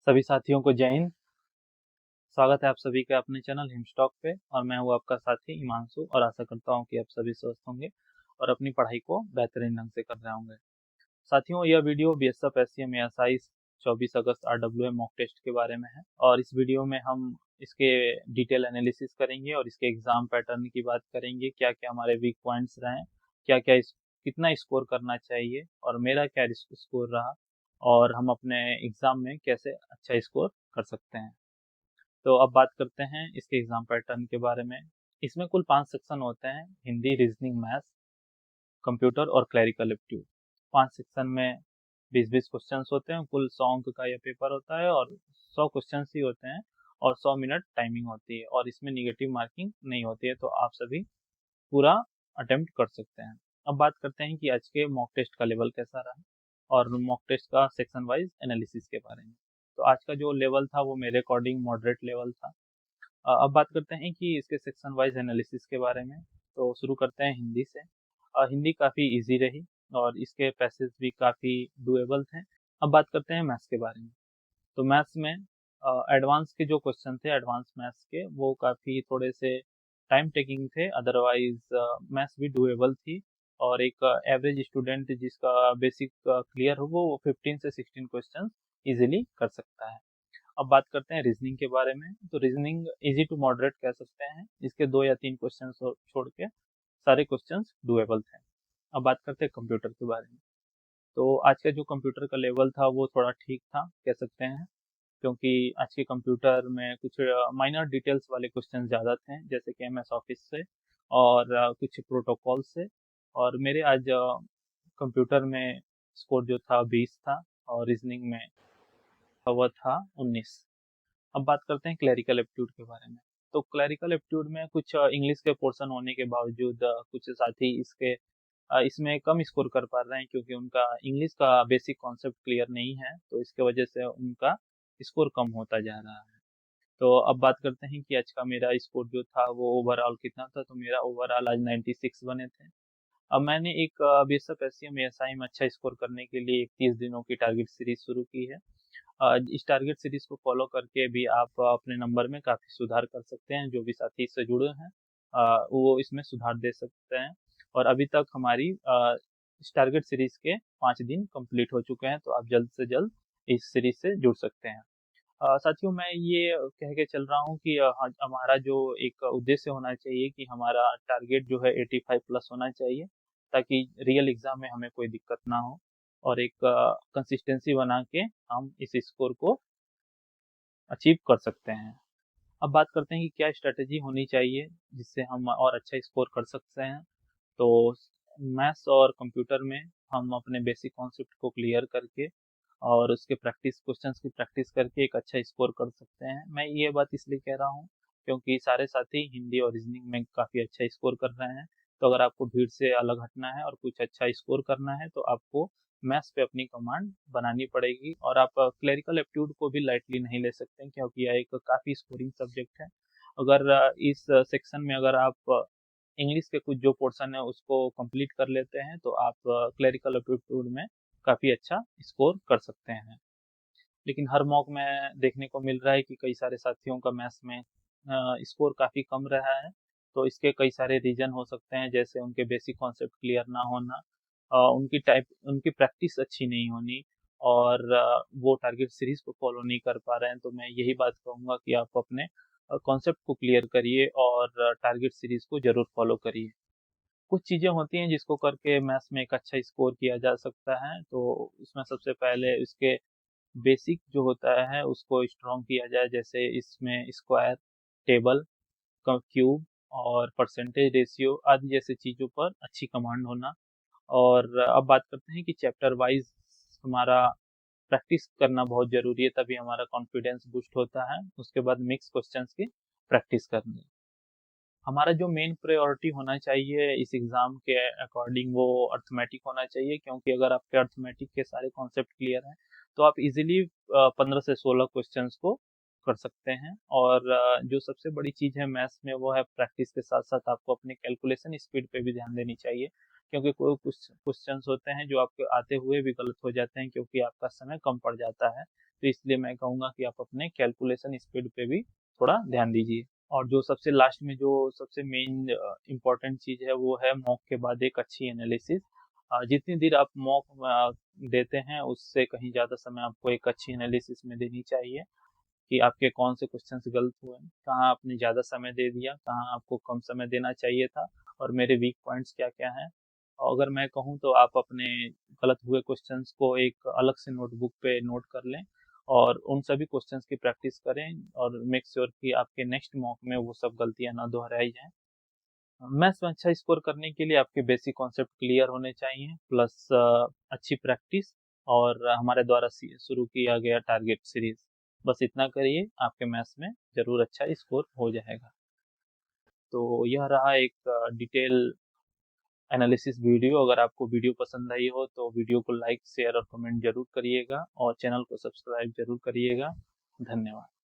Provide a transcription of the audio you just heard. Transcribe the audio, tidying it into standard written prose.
सभी साथियों को जय हिंद। स्वागत है आप सभी का अपने चैनल हिमस्टॉक पे और मैं हूँ आपका साथी हिमांशु और आशा करता हूँ कि आप सभी स्वस्थ होंगे और अपनी पढ़ाई को बेहतरीन ढंग से कर रहे होंगे। साथियों, यह वीडियो बीएसएफ एससीएम एएसआई 24 अगस्त आरडब्ल्यूएम मॉक टेस्ट के बारे में है और इस वीडियो में हम इसके डिटेल एनालिसिस करेंगे और इसके एग्जाम पैटर्न की बात करेंगे, क्या क्या हमारे वीक पॉइंट्स रहे, क्या क्या कितना स्कोर करना चाहिए और मेरा क्या स्कोर रहा और हम अपने एग्जाम में कैसे अच्छा स्कोर कर सकते हैं। तो अब बात करते हैं इसके एग्जाम पैटर्न के बारे में। इसमें कुल 5 सेक्शन होते हैं: हिंदी, रीजनिंग, मैथ्स, कंप्यूटर और क्लरिकल एप्टीट्यूड। 5 सेक्शन में 20-20 क्वेश्चंस होते हैं। कुल 100 अंक का यह पेपर होता है और 100 क्वेश्चंस ही होते हैं और 100 मिनट टाइमिंग होती है और इसमें निगेटिव मार्किंग नहीं होती है, तो आप सभी पूरा अटेम्प्ट कर सकते हैं। अब बात करते हैं कि आज के मॉक टेस्ट का लेवल कैसा रहा और मॉक टेस्ट का सेक्शन वाइज एनालिसिस के बारे में। तो आज का जो लेवल था वो मेरे अकॉर्डिंग मॉडरेट लेवल था। अब बात करते हैं कि इसके सेक्शन वाइज एनालिसिस के बारे में। तो शुरू करते हैं हिंदी से। हिंदी काफ़ी इजी रही और इसके पैसेज भी काफ़ी डुएबल थे। अब बात करते हैं मैथ्स के बारे में। तो मैथ्स में एडवांस के जो क्वेश्चन थे, एडवांस मैथ्स के, वो काफ़ी थोड़े से टाइम टेकिंग थे। अदरवाइज मैथ्स भी डुएबल थी और एक एवरेज स्टूडेंट जिसका बेसिक क्लियर हो वो 15 से 16 क्वेश्चन इजीली कर सकता है। अब बात करते हैं रीजनिंग के बारे में। तो रीजनिंग इजी टू मॉडरेट कह सकते हैं। इसके 2 या 3 क्वेश्चन छोड़ के सारे क्वेश्चंस डुएबल थे। अब बात करते हैं कंप्यूटर के बारे में। तो आज का जो कंप्यूटर का लेवल था वो थोड़ा ठीक था कह सकते हैं, क्योंकि आज के कंप्यूटर में कुछ माइनर डिटेल्स वाले क्वेश्चन ज़्यादा थे, जैसे कि एमएस ऑफिस से और कुछ प्रोटोकॉल से। और मेरे आज कंप्यूटर में स्कोर जो था 20 था और रीजनिंग में वह था 19। अब बात करते हैं क्लरिकल एप्टीट्यूड के बारे में। तो क्लरिकल एप्टीट्यूड में कुछ इंग्लिश के पोर्शन होने के बावजूद कुछ साथी इसमें कम स्कोर कर पा रहे हैं, क्योंकि उनका इंग्लिश का बेसिक कॉन्सेप्ट क्लियर नहीं है, तो इसके वजह से उनका स्कोर कम होता जा रहा है। तो अब बात करते हैं कि आज का मेरा स्कोर जो था वो ओवरऑल कितना था। तो मेरा ओवरऑल आज 96 बने थे। अब मैंने एक बीएसएफ एससीएम एएसआई में अच्छा स्कोर करने के लिए एक 30 दिनों की टारगेट सीरीज शुरू की है। इस टारगेट सीरीज को फॉलो करके भी आप अपने नंबर में काफ़ी सुधार कर सकते हैं। जो भी साथी इससे जुड़े हैं वो इसमें सुधार दे सकते हैं। और अभी तक हमारी इस टारगेट सीरीज के 5 दिन कंप्लीट हो चुके हैं, तो आप जल्द से जल्द इस सीरीज से जुड़ सकते हैं। साथियों, मैं ये कह के चल रहा हूँ कि हमारा जो एक उद्देश्य होना चाहिए कि हमारा टारगेट जो है 85 प्लस होना चाहिए, ताकि रियल एग्जाम में हमें कोई दिक्कत ना हो और एक कंसिस्टेंसी बना के हम इस स्कोर को अचीव कर सकते हैं। अब बात करते हैं कि क्या स्ट्रेटेजी होनी चाहिए जिससे हम और अच्छा स्कोर कर सकते हैं। तो मैथ्स और कंप्यूटर में हम अपने बेसिक कॉन्सेप्ट को क्लियर करके और उसके प्रैक्टिस क्वेश्चंस की प्रैक्टिस करके एक अच्छा स्कोर कर सकते हैं। मैं ये बात इसलिए कह रहा हूँ क्योंकि सारे साथी हिंदी और रीजनिंग में काफ़ी अच्छा स्कोर कर रहे हैं। तो अगर आपको भीड़ से अलग हटना है और कुछ अच्छा स्कोर करना है तो आपको मैथ्स पे अपनी कमांड बनानी पड़ेगी और आप क्लरिकल एप्टीट्यूड को भी लाइटली नहीं ले सकते, क्योंकि यह एक काफ़ी स्कोरिंग सब्जेक्ट है। अगर इस सेक्शन में अगर आप इंग्लिश के कुछ जो पोर्शन है उसको कंप्लीट कर लेते हैं तो आप क्लरिकल एप्टीट्यूड में काफ़ी अच्छा स्कोर कर सकते हैं। लेकिन हर मॉक में देखने को मिल रहा है कि कई सारे साथियों का मैथ्स में स्कोर काफ़ी कम रहा है। तो इसके कई सारे रीजन हो सकते हैं, जैसे उनके बेसिक कॉन्सेप्ट क्लियर ना होना, उनकी प्रैक्टिस अच्छी नहीं होनी और वो टारगेट सीरीज को फॉलो नहीं कर पा रहे हैं। तो मैं यही बात कहूँगा कि आप अपने कॉन्सेप्ट को क्लियर करिए और टारगेट सीरीज को जरूर फॉलो करिए। कुछ चीज़ें होती हैं जिसको करके मैथ्स में एक अच्छा स्कोर किया जा सकता है। तो इसमें सबसे पहले इसके बेसिक जो होता है उसको स्ट्रॉन्ग किया जाए, जैसे इसमें स्क्वायर, टेबल, क्यूब और परसेंटेज रेशियो आदि जैसे चीज़ों पर अच्छी कमांड होना। और अब बात करते हैं कि चैप्टर वाइज हमारा प्रैक्टिस करना बहुत ज़रूरी है, तभी हमारा कॉन्फिडेंस बूस्ट होता है। उसके बाद मिक्स क्वेश्चंस की प्रैक्टिस करनी। हमारा जो मेन प्रायोरिटी होना चाहिए इस एग्ज़ाम के अकॉर्डिंग वो अर्थमेटिक होना चाहिए, क्योंकि अगर आपके अर्थमेटिक के सारे कॉन्सेप्ट क्लियर हैं तो आप इजीली 15 से 16 क्वेश्चंस को कर सकते हैं। और जो सबसे बड़ी चीज़ है मैथ्स में वो है प्रैक्टिस के साथ साथ आपको अपने कैलकुलेशन स्पीड पे भी ध्यान देनी चाहिए, क्योंकि कोई कुछ क्वेश्चंस होते हैं जो आपके आते हुए भी गलत हो जाते हैं क्योंकि आपका समय कम पड़ जाता है। तो इसलिए मैं कहूँगा कि आप अपने कैलकुलेशन स्पीड पे भी थोड़ा ध्यान दीजिए। और जो सबसे लास्ट में जो सबसे मेन इम्पोर्टेंट चीज़ है वो है मॉक के बाद एक अच्छी एनालिसिस। जितनी देर आप मॉक देते हैं उससे कहीं ज़्यादा समय आपको एक अच्छी एनालिसिस में देनी चाहिए कि आपके कौन से क्वेश्चंस गलत हुए, कहाँ आपने ज़्यादा समय दे दिया, कहाँ आपको कम समय देना चाहिए था, और मेरे वीक पॉइंट्स क्या क्या हैं। अगर मैं कहूँ तो आप अपने गलत हुए क्वेश्चंस को एक अलग से नोटबुक पे नोट कर लें और उन सभी क्वेश्चंस की प्रैक्टिस करें और मेक श्योर कि आपके नेक्स्ट मॉक में वो सब गलतियां ना दोहराई जाएं। मैथ्स में अच्छा स्कोर करने के लिए आपके बेसिक कॉन्सेप्ट क्लियर होने चाहिए, प्लस अच्छी प्रैक्टिस और हमारे द्वारा शुरू किया गया टारगेट सीरीज। बस इतना करिए, आपके मैथ्स में जरूर अच्छा स्कोर हो जाएगा। तो यह रहा एक डिटेल एनालिसिस वीडियो। अगर आपको वीडियो पसंद आई हो तो वीडियो को लाइक, शेयर और कमेंट जरूर करिएगा और चैनल को सब्सक्राइब जरूर करिएगा। धन्यवाद।